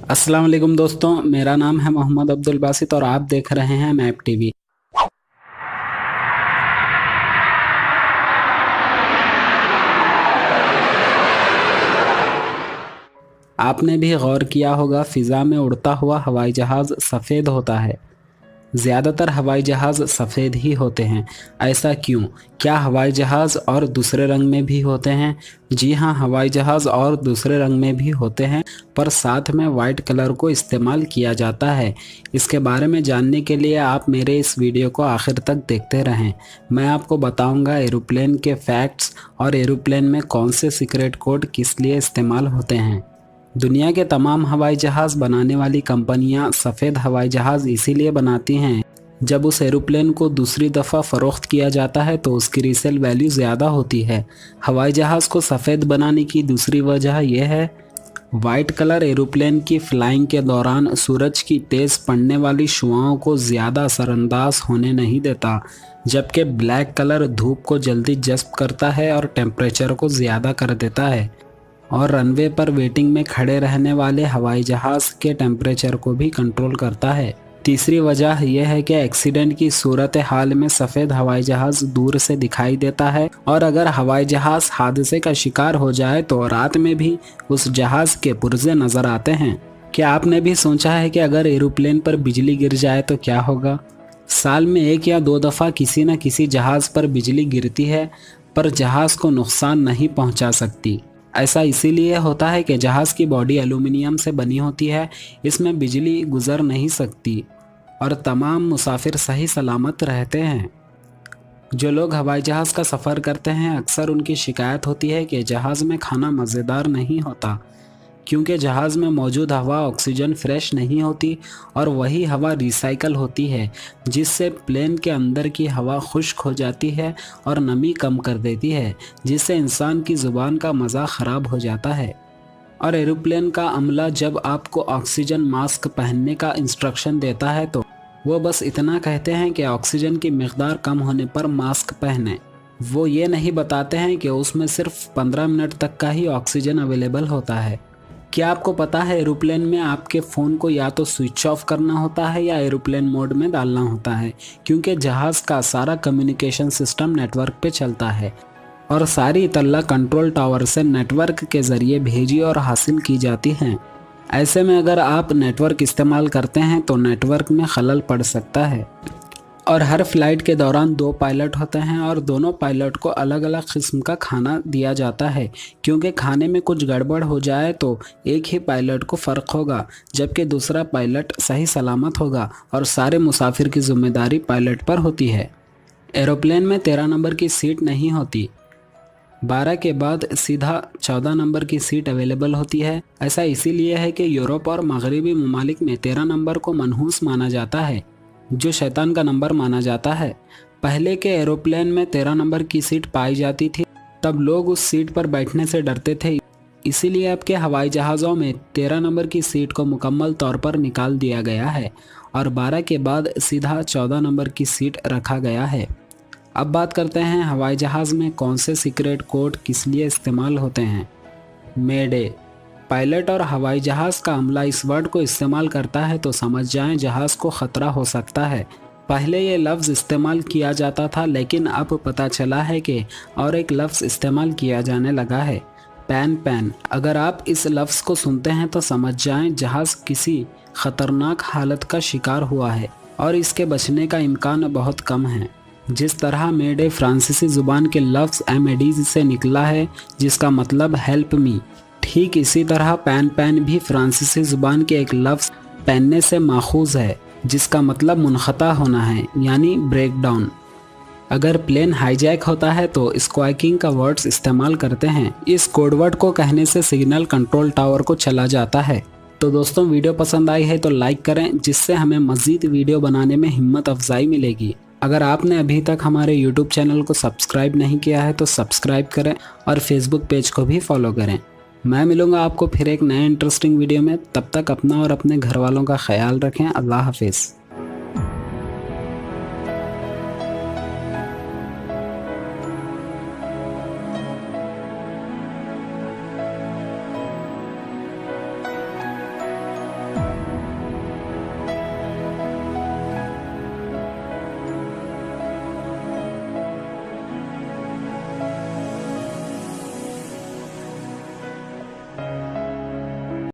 अस्सलाम वालेकुम दोस्तों, मेरा नाम है मोहम्मद अब्दुल बासित और आप देख रहे हैं मैप टीवी। आपने भी गौर किया होगा, फ़िज़ा में उड़ता हुआ हवाई जहाज़ सफ़ेद होता है। ज़्यादातर हवाई जहाज़ सफ़ेद ही होते हैं। ऐसा क्यों? क्या हवाई जहाज़ और दूसरे रंग में भी होते हैं? जी हाँ, हवाई जहाज़ और दूसरे रंग में भी होते हैं, पर साथ में वाइट कलर को इस्तेमाल किया जाता है। इसके बारे में जानने के लिए आप मेरे इस वीडियो को आखिर तक देखते रहें। मैं आपको बताऊंगा एरोप्लेन के फैक्ट्स और एरोप्लेन में कौन से सीक्रेट कोड किस लिए इस्तेमाल होते हैं। दुनिया के तमाम हवाई जहाज़ बनाने वाली कंपनियां सफ़ेद हवाई जहाज़ इसीलिए बनाती हैं, जब उस एरोप्लेन को दूसरी दफ़ा फ़रोख्त किया जाता है तो उसकी रीसेल वैल्यू ज़्यादा होती है। हवाई जहाज़ को सफ़ेद बनाने की दूसरी वजह यह है, वाइट कलर एरोप्लेन की फ्लाइंग के दौरान सूरज की तेज़ पड़ने वाली शुआओं को ज़्यादा असरअंदाज होने नहीं देता, जबकि ब्लैक कलर धूप को जल्दी जज़्ब करता है और टेम्परेचर को ज़्यादा कर देता है, और रनवे पर वेटिंग में खड़े रहने वाले हवाई जहाज़ के टेम्परेचर को भी कंट्रोल करता है। तीसरी वजह यह है कि एक्सीडेंट की सूरत हाल में सफ़ेद हवाई जहाज़ दूर से दिखाई देता है, और अगर हवाई जहाज़ हादसे का शिकार हो जाए तो रात में भी उस जहाज़ के पुर्जे नज़र आते हैं। क्या आपने भी सोचा है कि अगर एरोप्लेन पर बिजली गिर जाए तो क्या होगा? साल में 1 या 2 दफ़ा किसी न किसी जहाज़ पर बिजली गिरती है, पर जहाज़ को नुकसान नहीं पहुंचा सकती। ऐसा इसीलिए होता है कि जहाज़ की बॉडी एल्यूमिनियम से बनी होती है, इसमें बिजली गुजर नहीं सकती और तमाम मुसाफिर सही सलामत रहते हैं। जो लोग हवाई जहाज़ का सफ़र करते हैं, अक्सर उनकी शिकायत होती है कि जहाज़ में खाना मज़ेदार नहीं होता, क्योंकि जहाज़ में मौजूद हवा ऑक्सीजन फ्रेश नहीं होती और वही हवा रिसाइकल होती है, जिससे प्लेन के अंदर की हवा खुश्क हो जाती है और नमी कम कर देती है, जिससे इंसान की ज़ुबान का मज़ा ख़राब हो जाता है। और एरोप्लेन का अमला जब आपको ऑक्सीजन मास्क पहनने का इंस्ट्रक्शन देता है तो वो बस इतना कहते हैं कि ऑक्सीजन की मिक़दार कम होने पर मास्क पहनें। वो ये नहीं बताते हैं कि उसमें सिर्फ 15 मिनट तक का ही ऑक्सीजन अवेलेबल होता है। क्या आपको पता है एरोप्लेन में आपके फ़ोन को या तो स्विच ऑफ करना होता है या एरोप्लेन मोड में डालना होता है, क्योंकि जहाज़ का सारा कम्युनिकेशन सिस्टम नेटवर्क पे चलता है और सारी इत्तला कंट्रोल टावर से नेटवर्क के ज़रिए भेजी और हासिल की जाती हैं। ऐसे में अगर आप नेटवर्क इस्तेमाल करते हैं तो नेटवर्क में खलल पड़ सकता है। और हर फ्लाइट के दौरान 2 पायलट होते हैं और दोनों पायलट को अलग अलग किस्म का खाना दिया जाता है, क्योंकि खाने में कुछ गड़बड़ हो जाए तो एक ही पायलट को फ़र्क होगा, जबकि दूसरा पायलट सही सलामत होगा और सारे मुसाफिर की जिम्मेदारी पायलट पर होती है। एरोप्लेन में 13 नंबर की सीट नहीं होती, 12 के बाद सीधा 14 नंबर की सीट अवेलेबल होती है। ऐसा इसीलिए है कि यूरोप और मगरबी ममालिक में 13 नंबर को मनहूस माना जाता है, जो शैतान का नंबर माना जाता है। पहले के एरोप्लेन में 13 नंबर की सीट पाई जाती थी, तब लोग उस सीट पर बैठने से डरते थे, इसीलिए अब के हवाई जहाज़ों में 13 नंबर की सीट को मुकम्मल तौर पर निकाल दिया गया है और 12 के बाद सीधा 14 नंबर की सीट रखा गया है। अब बात करते हैं हवाई जहाज़ में कौन से सीक्रेट कोड किस लिए इस्तेमाल होते हैं। मेडे। पायलट और हवाई जहाज़ का अमला इस वर्ड को इस्तेमाल करता है तो समझ जाएं जहाज़ को ख़तरा हो सकता है। पहले ये लफ्ज़ इस्तेमाल किया जाता था, लेकिन अब पता चला है कि और एक लफ्ज़ इस्तेमाल किया जाने लगा है, पैन पैन। अगर आप इस लफ्ज़ को सुनते हैं तो समझ जाएं जहाज़ किसी ख़तरनाक हालत का शिकार हुआ है और इसके बचने का इम्कान बहुत कम है। जिस तरह मेडे फ्रांसीसी ज़ुबान के लफ्ज़ एमेडीज से निकला है, जिसका मतलब हेल्प मी, ठीक इसी तरह पैन पैन भी फ्रांसीसी ज़ुबान के एक लफ्ज़ पैनने से माखूज़ है, जिसका मतलब मुनक़ता होना है, यानी ब्रेक डाउन। अगर प्लेन हाईजैक होता है तो स्क्वैकिंग का वर्ड्स इस्तेमाल करते हैं। इस कोडवर्ड को कहने से सिग्नल कंट्रोल टावर को चला जाता है। तो दोस्तों, वीडियो पसंद आई है तो लाइक करें, जिससे हमें मज़ीद वीडियो बनाने में हिम्मत अफजाई मिलेगी। अगर आपने अभी तक हमारे YouTube चैनल को सब्सक्राइब नहीं किया है तो सब्सक्राइब करें और फेसबुक पेज को भी फॉलो करें। मैं मिलूँगा आपको फिर एक नए इंटरेस्टिंग वीडियो में। तब तक अपना और अपने घर वालों का ख्याल रखें। अल्लाह हाफिज़।